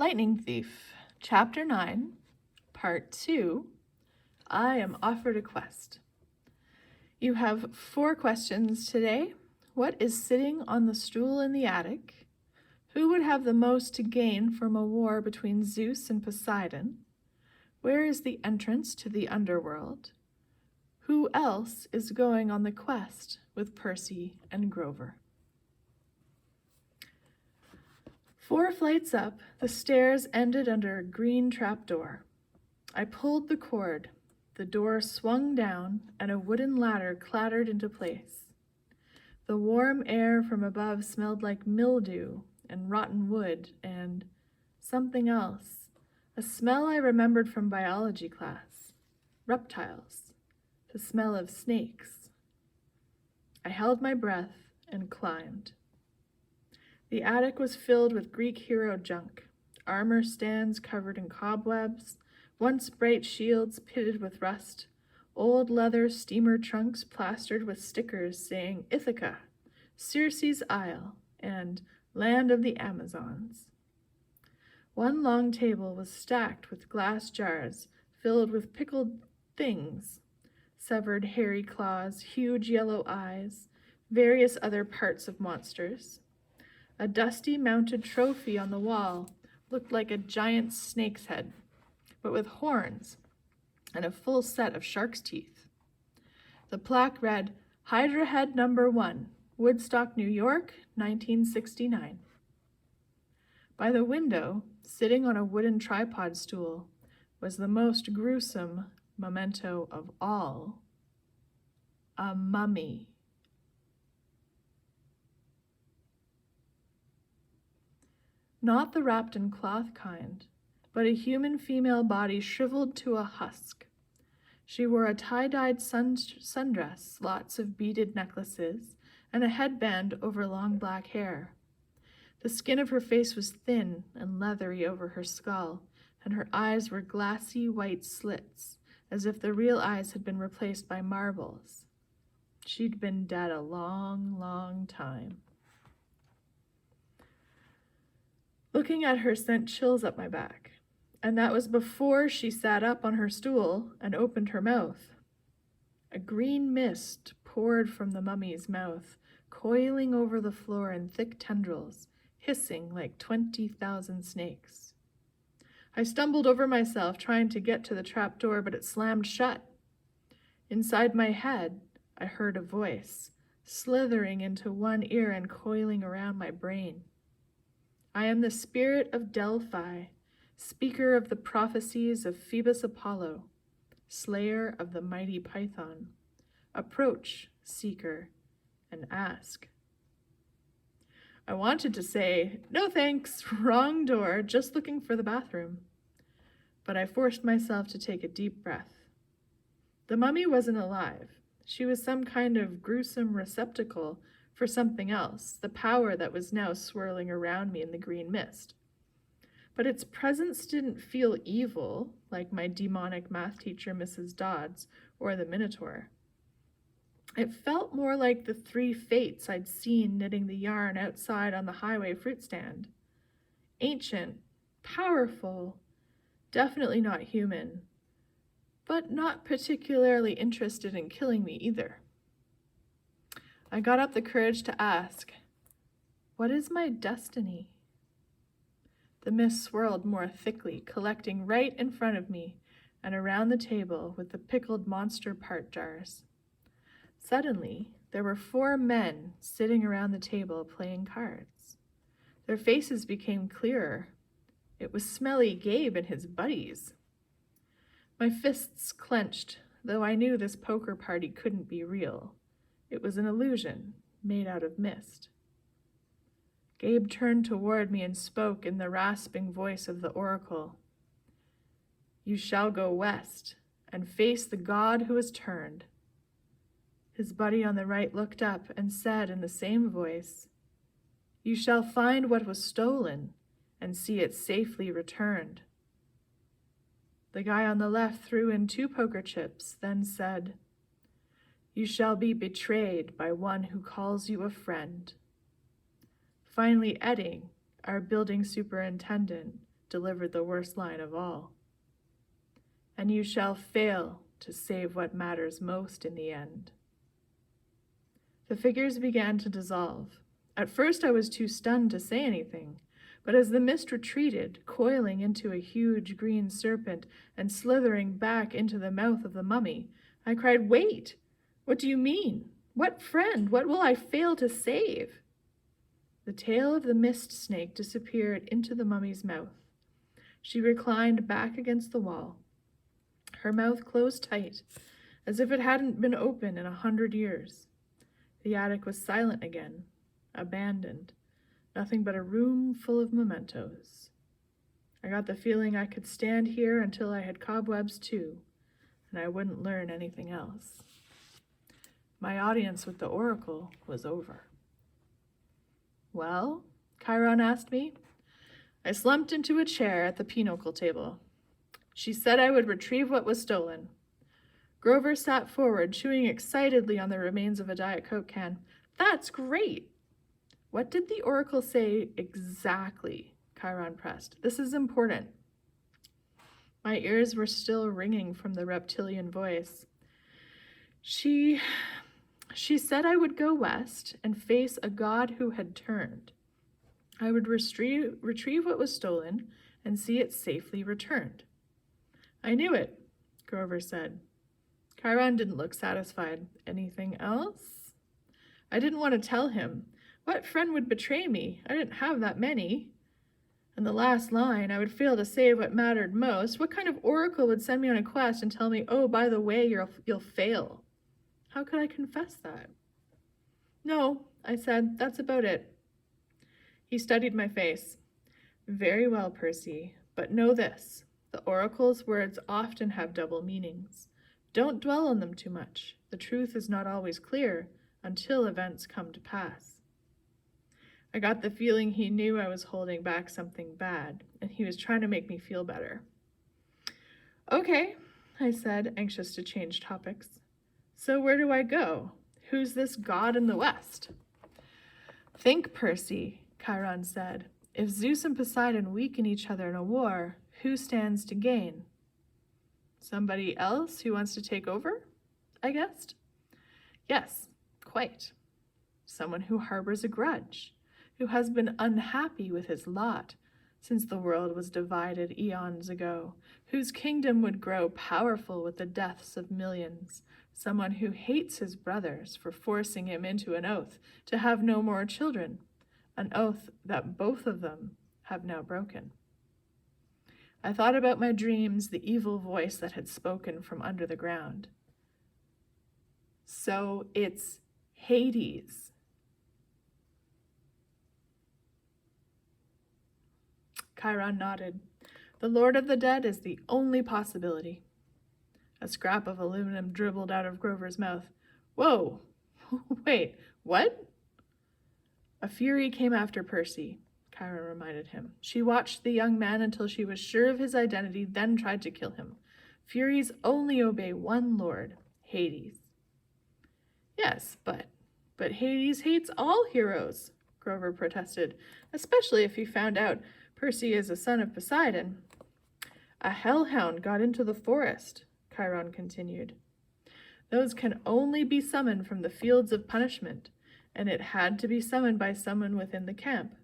Lightning Thief, Chapter 9, Part 2, I am offered a quest. You have 4 questions today. What is sitting on the stool in the attic? Who would have the most to gain from a war between Zeus and Poseidon? Where is the entrance to the Underworld? Who else is going on the quest with Percy and Grover? 4 flights up, the stairs ended under a green trapdoor. I pulled the cord. The door swung down, and a wooden ladder clattered into place. The warm air from above smelled like mildew and rotten wood and something else, a smell I remembered from biology class. Reptiles, the smell of snakes. I held my breath and climbed. The attic was filled with Greek hero junk, armor stands covered in cobwebs, once bright shields pitted with rust, old leather steamer trunks plastered with stickers saying Ithaca, Circe's Isle, and Land of the Amazons. One long table was stacked with glass jars filled with pickled things, severed hairy claws, huge yellow eyes, various other parts of monsters. A dusty mounted trophy on the wall looked like a giant snake's head, but with horns and a full set of shark's teeth. The plaque read, Hydra Head No. 1, Woodstock, New York, 1969. By the window, sitting on a wooden tripod stool, was the most gruesome memento of all, a mummy. Not the wrapped in cloth kind, but a human female body shriveled to a husk. She wore a tie-dyed sundress, lots of beaded necklaces, and a headband over long black hair. The skin of her face was thin and leathery over her skull, and her eyes were glassy white slits, as if the real eyes had been replaced by marbles. She'd been dead a long, long time. Looking at her sent chills up my back, and that was before she sat up on her stool and opened her mouth. A green mist poured from the mummy's mouth, coiling over the floor in thick tendrils, hissing like 20,000 snakes. I stumbled over myself trying to get to the trap door, but it slammed shut. Inside my head, I heard a voice, slithering into one ear and coiling around my brain. I am the spirit of Delphi, speaker of the prophecies of Phoebus Apollo, slayer of the mighty python. Approach, seeker, and ask. I wanted to say, no thanks, wrong door, just looking for the bathroom. But I forced myself to take a deep breath. The mummy wasn't alive. She was some kind of gruesome receptacle for something else, the power that was now swirling around me in the green mist. But its presence didn't feel evil, like my demonic math teacher, Mrs. Dodds, or the Minotaur. It felt more like the 3 fates I'd seen knitting the yarn outside on the highway fruit stand. Ancient, powerful, definitely not human, but not particularly interested in killing me either. I got up the courage to ask, what is my destiny? The mist swirled more thickly, collecting right in front of me and around the table with the pickled monster part jars. Suddenly, there were 4 men sitting around the table playing cards. Their faces became clearer. It was Smelly Gabe and his buddies. My fists clenched, though I knew this poker party couldn't be real. It was an illusion, made out of mist. Gabe turned toward me and spoke in the rasping voice of the oracle. You shall go west and face the god who has turned. His buddy on the right looked up and said in the same voice, You shall find what was stolen and see it safely returned. The guy on the left threw in 2 poker chips, then said, You shall be betrayed by one who calls you a friend. Finally, Edding, our building superintendent, delivered the worst line of all. And you shall fail to save what matters most in the end. The figures began to dissolve. At first I was too stunned to say anything, but as the mist retreated, coiling into a huge green serpent and slithering back into the mouth of the mummy, I cried, "Wait! What do you mean? What friend? What will I fail to save?" The tail of the mist snake disappeared into the mummy's mouth. She reclined back against the wall. Her mouth closed tight, as if it hadn't been open in 100 years. The attic was silent again, abandoned, nothing but a room full of mementos. I got the feeling I could stand here until I had cobwebs too, and I wouldn't learn anything else. My audience with the oracle was over. "Well?" Chiron asked me. I slumped into a chair at the pinochle table. "She said I would retrieve what was stolen." Grover sat forward, chewing excitedly on the remains of a Diet Coke can. "That's great!" "What did the oracle say exactly?" Chiron pressed. "This is important." My ears were still ringing from the reptilian voice. She said I would go west and face a god who had turned. I would retrieve what was stolen and see it safely returned. "I knew it," Grover said. Chiron didn't look satisfied. "Anything else?" I didn't want to tell him. What friend would betray me? I didn't have that many. And the last line, I would fail to save what mattered most. What kind of oracle would send me on a quest and tell me, "Oh, by the way, you'll fail"? How could I confess that? "No," I said, "that's about it." He studied my face. "Very well, Percy, but know this. The oracle's words often have double meanings. Don't dwell on them too much. The truth is not always clear until events come to pass." I got the feeling he knew I was holding back something bad, and he was trying to make me feel better. "Okay," I said, anxious to change topics. "So where do I go? Who's this god in the west?" "Think, Percy," Chiron said. "If Zeus and Poseidon weaken each other in a war, who stands to gain?" "Somebody else who wants to take over?" I guessed. "Yes, quite. Someone who harbors a grudge, who has been unhappy with his lot since the world was divided eons ago, whose kingdom would grow powerful with the deaths of millions, someone who hates his brothers for forcing him into an oath to have no more children, an oath that both of them have now broken." I thought about my dreams, the evil voice that had spoken from under the ground. "So it's Hades." Chiron nodded. "The Lord of the Dead is the only possibility." A scrap of aluminum dribbled out of Grover's mouth. "Whoa! Wait, what?" "A Fury came after Percy," Chiron reminded him. "She watched the young man until she was sure of his identity, then tried to kill him. Furies only obey one lord, Hades." "Yes, but Hades hates all heroes," Grover protested, "especially if he found out Percy is a son of Poseidon." "A hellhound got into the forest," Chiron continued. "Those can only be summoned from the fields of punishment, and it had to be summoned by someone within the camp.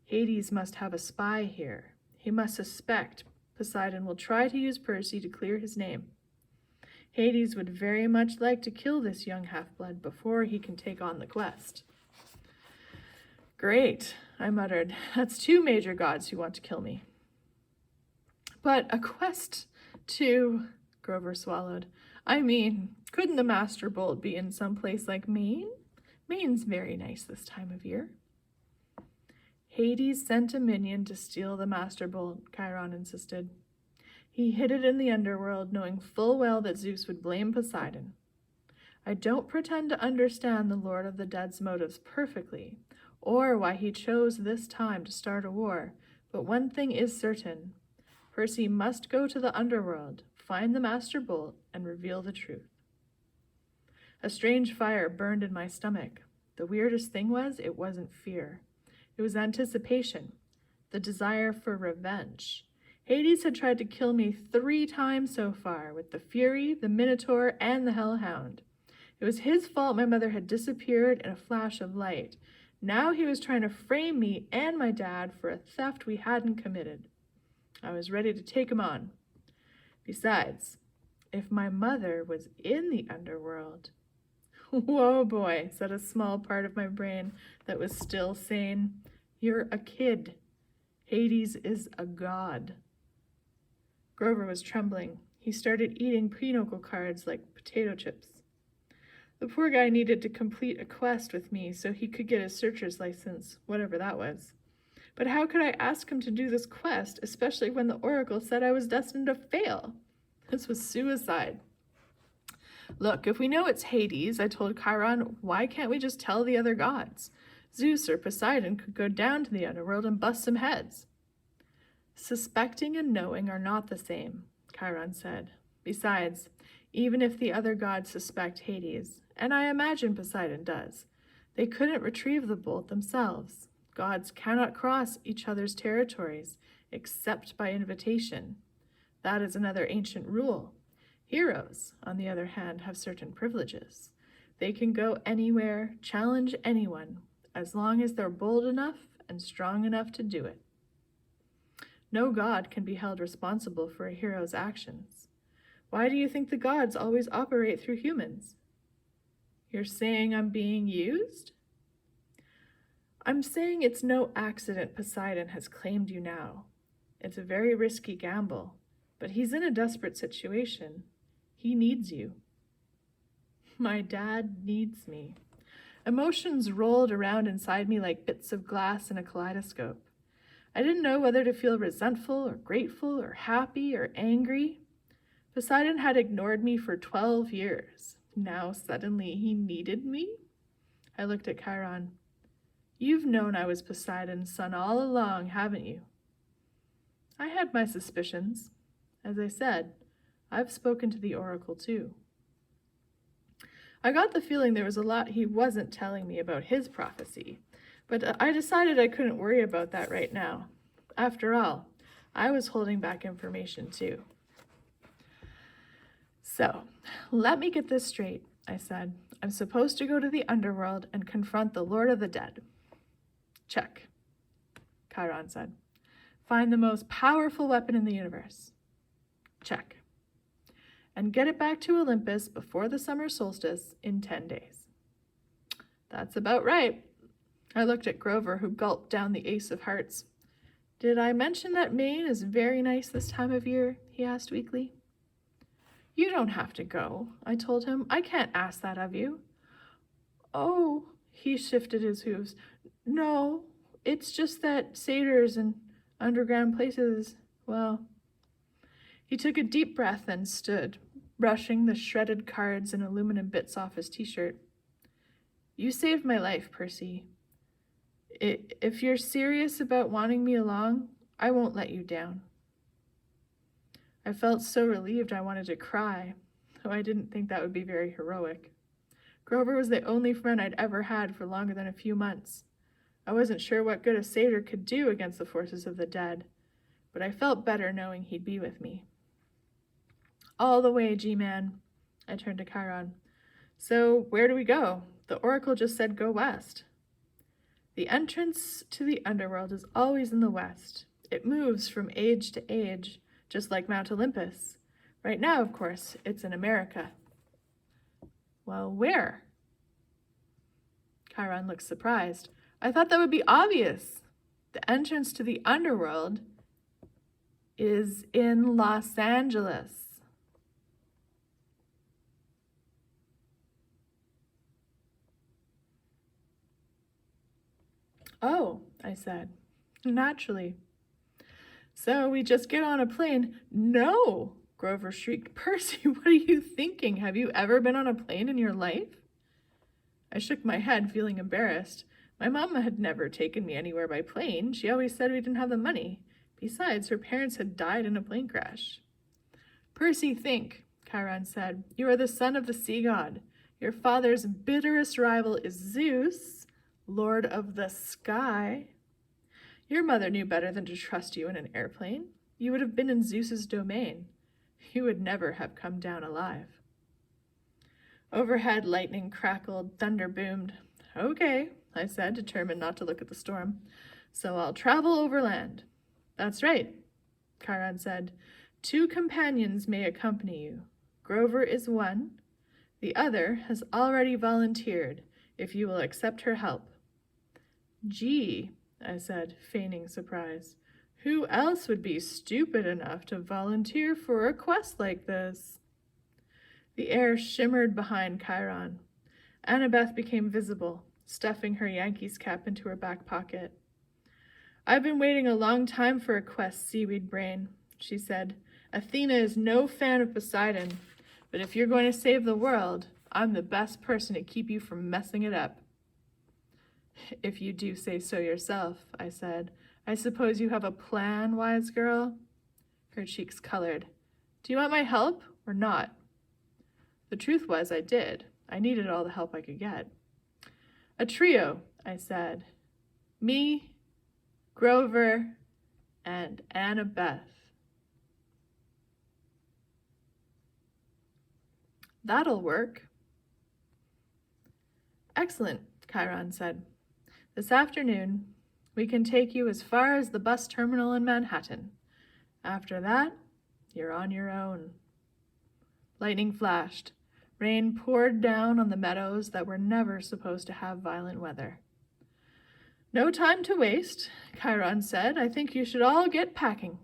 Hades must have a spy here. He must suspect Poseidon will try to use Percy to clear his name. Hades would very much like to kill this young half-blood before he can take on the quest." "Great," I muttered. "That's two major gods who want to kill me." "But a quest to..." Grover swallowed. "I mean, couldn't the Master Bolt be in some place like Maine? Maine's very nice this time of year." "Hades sent a minion to steal the Master Bolt," Chiron insisted. "He hid it in the Underworld, knowing full well that Zeus would blame Poseidon. I don't pretend to understand the Lord of the Dead's motives perfectly, or why he chose this time to start a war, but one thing is certain. Percy must go to the Underworld, find the Master Bolt, and reveal the truth." A strange fire burned in my stomach. The weirdest thing was, it wasn't fear. It was anticipation. the desire for revenge. Hades had tried to kill me 3 times so far, with the Fury, the Minotaur, and the Hellhound. It was his fault my mother had disappeared in a flash of light. Now he was trying to frame me and my dad for a theft we hadn't committed. I was ready to take him on. Besides, if my mother was in the underworld... Whoa, boy, said a small part of my brain that was still sane. You're a kid. Hades is a god. Grover was trembling. He started eating pinochle cards like potato chips. The poor guy needed to complete a quest with me so he could get his searcher's license, whatever that was. But how could I ask him to do this quest, especially when the oracle said I was destined to fail? This was suicide. Look, if we know it's Hades, I told Chiron, why can't we just tell the other gods? Zeus or Poseidon could go down to the underworld and bust some heads. Suspecting and knowing are not the same, Chiron said. Besides, even if the other gods suspect Hades, and I imagine Poseidon does, they couldn't retrieve the bolt themselves. Gods cannot cross each other's territories except by invitation. That is another ancient rule. Heroes, on the other hand, have certain privileges. They can go anywhere, challenge anyone, as long as they're bold enough and strong enough to do it. No god can be held responsible for a hero's actions. Why do you think the gods always operate through humans? You're saying I'm being used? I'm saying it's no accident Poseidon has claimed you now. It's a very risky gamble, but he's in a desperate situation. He needs you. My dad needs me. Emotions rolled around inside me like bits of glass in a kaleidoscope. I didn't know whether to feel resentful or grateful or happy or angry. Poseidon had ignored me for 12 years. Now suddenly he needed me? I looked at Chiron. You've known I was Poseidon's son all along, haven't you? I had my suspicions. As I said, I've spoken to the oracle too. I got the feeling there was a lot he wasn't telling me about his prophecy, but I decided I couldn't worry about that right now. After all, I was holding back information too. So, let me get this straight, I said. I'm supposed to go to the underworld and confront the Lord of the Dead. Check, Chiron said. Find the most powerful weapon in the universe. Check. And get it back to Olympus before the summer solstice in 10 days. That's about right. I looked at Grover, who gulped down the ace of hearts. Did I mention that Maine is very nice this time of year? He asked weakly. You don't have to go, I told him. I can't ask that of you. Oh, he shifted his hooves. No, it's just that satyrs and underground places, well... He took a deep breath and stood, brushing the shredded cards and aluminum bits off his t-shirt. You saved my life, Percy. If you're serious about wanting me along, I won't let you down. I felt so relieved I wanted to cry, though I didn't think that would be very heroic. Grover was the only friend I'd ever had for longer than a few months. I wasn't sure what good a satyr could do against the forces of the dead, but I felt better knowing he'd be with me. All the way, G-Man. I turned to Chiron. So, where do we go? The oracle just said go west. The entrance to the underworld is always in the west. It moves from age to age, just like Mount Olympus. Right now, of course, it's in America. Well, where? Chiron looked surprised. I thought that would be obvious. The entrance to the underworld is in Los Angeles. Oh, I said, naturally. So we just get on a plane. No, Grover shrieked. Percy, what are you thinking? Have you ever been on a plane in your life? I shook my head, feeling embarrassed. My mama had never taken me anywhere by plane. She always said we didn't have the money. Besides, her parents had died in a plane crash. Percy, think, Chiron said. You are the son of the sea god. Your father's bitterest rival is Zeus, Lord of the Sky. Your mother knew better than to trust you in an airplane. You would have been in Zeus's domain. You would never have come down alive. Overhead, lightning crackled, thunder boomed. Okay, I said, determined not to look at the storm. So I'll travel overland. That's right, Chiron said. 2 companions may accompany you. Grover is one. The other has already volunteered, if you will accept her help. Gee, I said, feigning surprise. Who else would be stupid enough to volunteer for a quest like this? The air shimmered behind Chiron. Annabeth became visible, stuffing her Yankees cap into her back pocket. I've been waiting a long time for a quest, Seaweed Brain, she said. Athena is no fan of Poseidon, but if you're going to save the world, I'm the best person to keep you from messing it up. If you do say so yourself, I said. I suppose you have a plan, wise girl? Her cheeks colored. Do you want my help or not? The truth was I did. I needed all the help I could get. A trio, I said. Me, Grover, and Annabeth. That'll work. Excellent, Chiron said. This afternoon, we can take you as far as the bus terminal in Manhattan. After that, you're on your own. Lightning flashed. Rain poured down on the meadows that were never supposed to have violent weather. No time to waste, Chiron said. I think you should all get packing.